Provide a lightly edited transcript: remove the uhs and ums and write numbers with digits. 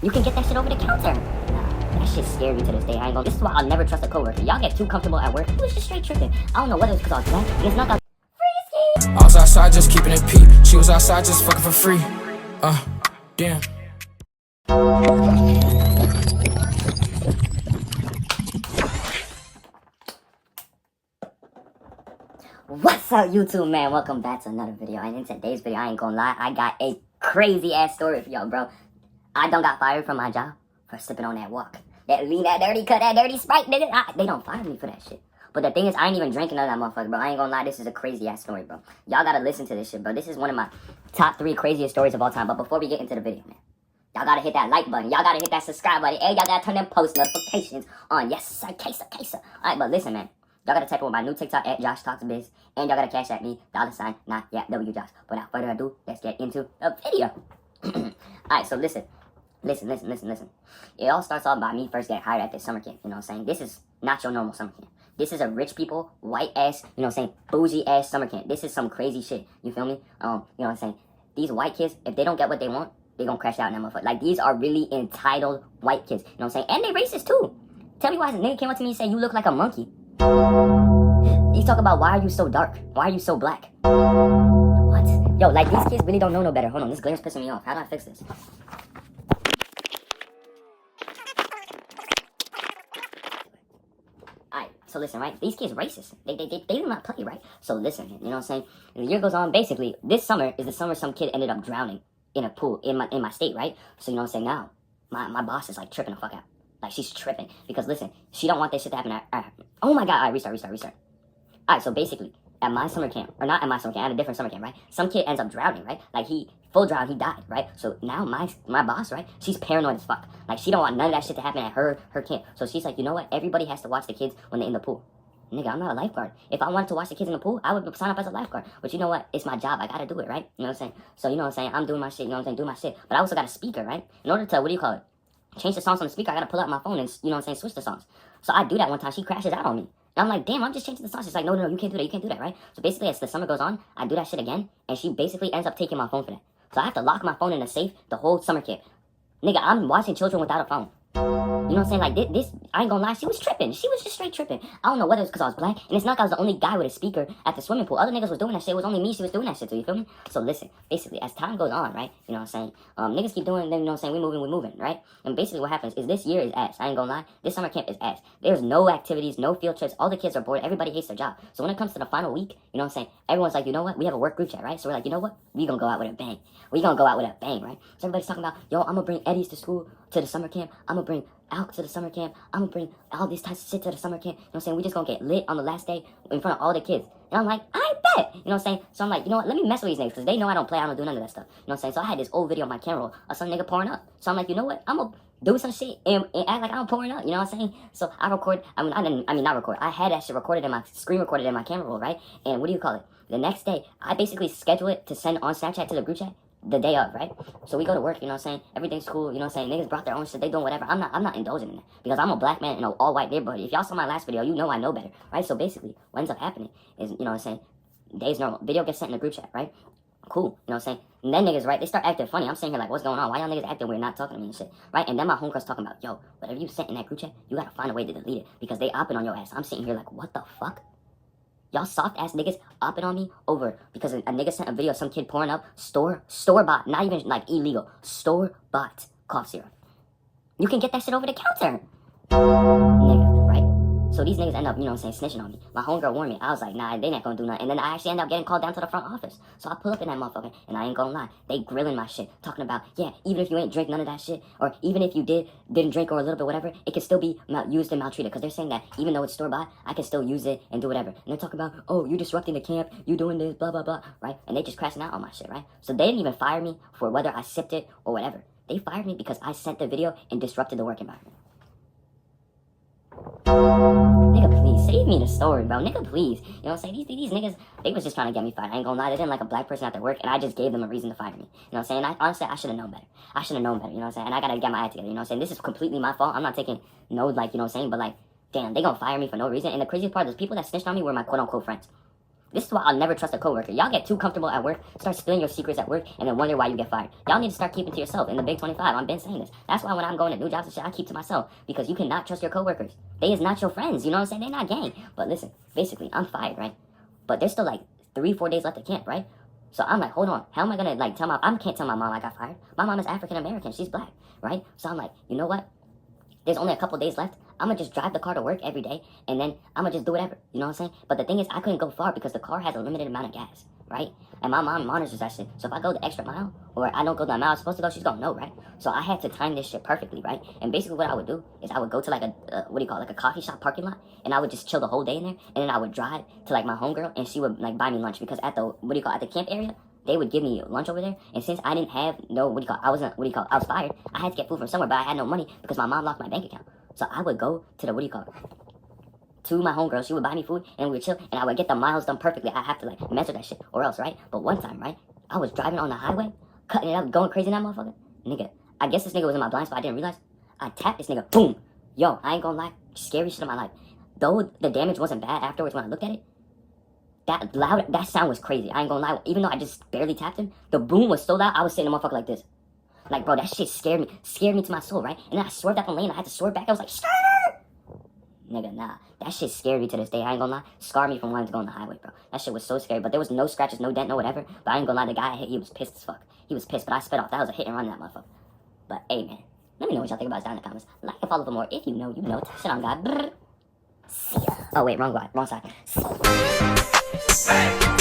You can get that shit over the counter. Nah, that shit scared me to this day. I ain't gonna. This is why I'll never trust a coworker. Y'all get too comfortable at work. It was just straight tripping. I don't know whether it's because I was black. And it's not that. I was outside just keeping it peep. She was outside just fucking for free. Damn. What's up, YouTube, man? Welcome back to another video. And in today's video, I ain't gonna lie, I got a crazy ass story for y'all, bro. I done got fired from my job for sipping on that WOCK. That lean, that dirty cut, that dirty Sprite, nigga. They don't fire me for that shit. But the thing is, I ain't even drinking none of that motherfucker, bro. I ain't gonna lie, this is a crazy ass story, bro. Y'all gotta listen to this shit, bro. This is one of my top 3 craziest stories of all time. But before we get into the video, man, y'all gotta hit that like button. Y'all gotta hit that subscribe button. And y'all gotta turn them post notifications on. Yes, sir. Queso. Alright, but listen, man. Y'all gotta type on my new TikTok at Josh Talks Biz. And y'all gotta cash at me, $, not yet, WJosh. Without further ado, let's get into the video. Alright, so listen. It all starts off by me first getting hired at this summer camp. You know what I'm saying? This is not your normal summer camp. This is a rich people, white ass, you know what I'm saying, bougie ass summer camp. This is some crazy shit. You feel me? You know what I'm saying? These white kids, if they don't get what they want, they gonna crash out in that motherfucker. Like, these are really entitled white kids. You know what I'm saying? And they racist too. Tell me why this nigga came up to me and said, you look like a monkey. He's talking about, why are you so dark? Why are you so black? What? Yo, like, these kids really don't know no better. Hold on, this glare's pissing me off. How do I fix this? Alright, so listen, right? These kids racist. They do not play, right? So listen, you know what I'm saying? The year goes on, basically, this summer is the summer some kid ended up drowning in a pool in my state, right? So you know what I'm saying? Now, my boss is like tripping the fuck out. Like, she's tripping. Because listen, she don't want this shit to happen at oh my god, alright, restart. Alright, so basically, at my summer camp, or not at my summer camp, at a different summer camp, right? Some kid ends up drowning, right? Like, he full drown, he died, right? So now my boss, right? She's paranoid as fuck. Like, she don't want none of that shit to happen at her camp. So she's like, you know what? Everybody has to watch the kids when they're in the pool. Nigga, I'm not a lifeguard. If I wanted to watch the kids in the pool, I would sign up as a lifeguard. But you know what? It's my job. I gotta do it, right? You know what I'm saying? So, you know what I'm saying? I'm doing my shit, you know what I'm saying? Do my shit. But I also got a speaker, right? In order to, what do you call it? Change the songs on the speaker, I gotta pull out my phone and, you know what I'm saying, switch the songs. So I do that one time. She crashes out on me. And I'm like, damn, I'm just changing the songs. She's like, no, you can't do that, right? So basically, as the summer goes on, I do that shit again, and she basically ends up taking my phone for that. So I have to lock my phone in a safe the whole summer camp. Nigga, I'm watching children without a phone. You know what I'm saying? Like, this, I ain't gonna lie, she was tripping. She was just straight tripping. I don't know whether it's because I was black, and it's not like I was the only guy with a speaker at the swimming pool. Other niggas was doing that shit. It was only me she was doing that shit to, you feel me? So listen, basically, as time goes on, right, you know what I'm saying, niggas keep doing, then you know what I'm saying, we moving, right? And basically what happens is this year is ass. I ain't gonna lie, this summer camp is ass. There's no activities, no field trips, all the kids are bored, everybody hates their job. So when it comes to the final week, you know what I'm saying, everyone's like, you know what, we have a work group chat, right? So we're like, you know what, we gonna go out with a bang. Right? So everybody's talking about, yo, I'm gonna bring Eddie's to school, to the summer camp, I'm gonna bring Alk to the summer camp, I'm gonna bring all these types of shit to the summer camp, you know what I'm saying, we just gonna get lit on the last day in front of all the kids. And I'm like, I bet, you know what I'm saying, so I'm like, you know what, let me mess with these niggas, because they know I don't play, I don't do none of that stuff, you know what I'm saying, so I had this old video on my camera roll of some nigga pouring up, so I'm like, you know what, I'm gonna do some shit and act like I'm pouring up, you know what I'm saying, so I record, not record, I had that shit recorded in my, screen recorded in my camera roll, right, and what do you call it, the next day, I basically schedule it to send on Snapchat to the group chat, the day of, right? So we go to work, you know what I'm saying? Everything's cool, you know what I'm saying? Niggas brought their own shit, they doing whatever. I'm not indulging in that. Because I'm a black man in an all-white neighborhood. If y'all saw my last video, you know I know better, right? So basically, what ends up happening is, you know what I'm saying? Day's normal. Video gets sent in the group chat, right? Cool, you know what I'm saying? And then niggas, right, they start acting funny. I'm saying here like, what's going on? Why y'all niggas acting weird, not talking to me and shit, right? And then my homegirl's talking about, yo, whatever you sent in that group chat, you gotta find a way to delete it. Because they opping on your ass. I'm sitting here like, what the fuck? Y'all soft ass niggas opping on me over because a nigga sent a video of some kid pouring up store bought, not even like illegal, store bought cough syrup. You can get that shit over the counter. Nigga, right? So these niggas end up, you know what I'm saying, snitching on me. My homegirl warned me. I was like, nah, they not gonna do nothing. And then I actually end up getting called down to the front office. So I pull up in that motherfucker, and I ain't gonna lie, they grilling my shit, talking about, yeah, even if you ain't drink none of that shit, or even if you didn't drink or a little bit, whatever, it can still be used and maltreated. Because they're saying that even though it's store-bought, I can still use it and do whatever. And they're talking about, oh, you disrupting the camp, you doing this, blah, blah, blah, right? And they just crashing out on my shit, right? So they didn't even fire me for whether I sipped it or whatever. They fired me because I sent the video and disrupted the work environment. Nigga, please, save me the story, bro. Nigga, please. You know what I'm saying? These niggas, they was just trying to get me fired. I ain't gonna lie, they didn't like a black person at their work, and I just gave them a reason to fire me. You know what I'm saying? Honestly, I should have known better. You know what I'm saying? And I gotta get my act together, you know what I'm saying? This is completely my fault. I'm not taking no, like, you know what I'm saying? But, like, damn, they gonna fire me for no reason. And the craziest part is people that snitched on me were my quote-unquote friends. This is why I'll never trust a coworker. Y'all get too comfortable at work, start spilling your secrets at work, and then wonder why you get fired. Y'all need to start keeping to yourself. In the Big 25, I've been saying this. That's why when I'm going to new jobs and shit, I keep to myself. Because you cannot trust your coworkers. They is not your friends, you know what I'm saying? They're not gang. But listen, basically, I'm fired, right? But there's still like 3-4 days left at camp, right? So I'm like, hold on, how am I gonna like I can't tell my mom I got fired. My mom is African American, she's black, right? So I'm like, you know what? There's only a couple days left. I'm gonna just drive the car to work every day, and then I'm gonna just do whatever. You know what I'm saying? But the thing is, I couldn't go far because the car has a limited amount of gas, right? And my mom monitors that shit. So if I go the extra mile, or I don't go the mile I'm supposed to go, she's gonna know, right? So I had to time this shit perfectly, right? And basically what I would do is I would go to like like a coffee shop parking lot, and I would just chill the whole day in there, and then I would drive to like my homegirl, and she would like buy me lunch because at the at the camp area, they would give me lunch over there, and since I didn't have no, I wasn't, I was fired, I had to get food from somewhere, but I had no money because my mom locked my bank account. So I would go to the, to my homegirl, she would buy me food, and we would chill, and I would get the miles done perfectly. I have to, like, measure that shit, or else, right? But one time, right, I was driving on the highway, cutting it up, going crazy in that motherfucker. Nigga, I guess this nigga was in my blind spot, I didn't realize. I tapped this nigga, boom! Yo, I ain't gonna lie, scary shit in my life. Though the damage wasn't bad afterwards when I looked at it, that sound was crazy. I ain't gonna lie, even though I just barely tapped him, the boom was so loud, I was sitting in the motherfucker like this. Like, bro, that shit scared me to my soul, right? And then I swerved out the lane, I had to swerve back, I was like, Skrrr! Nigga, nah, that shit scared me to this day, I ain't gonna lie. Scarred me from wanting to go on the highway, bro. That shit was so scary, but there was no scratches, no dent, no whatever. But I ain't gonna lie, the guy I hit, he was pissed as fuck. He was pissed, but I sped off. That was a hit and run in that motherfucker. But, hey, man, let me know what y'all think about this down in the comments. Like and follow for more. If you know, you know. Shit on God. Brr. See ya. Oh, wait, wrong side. See ya.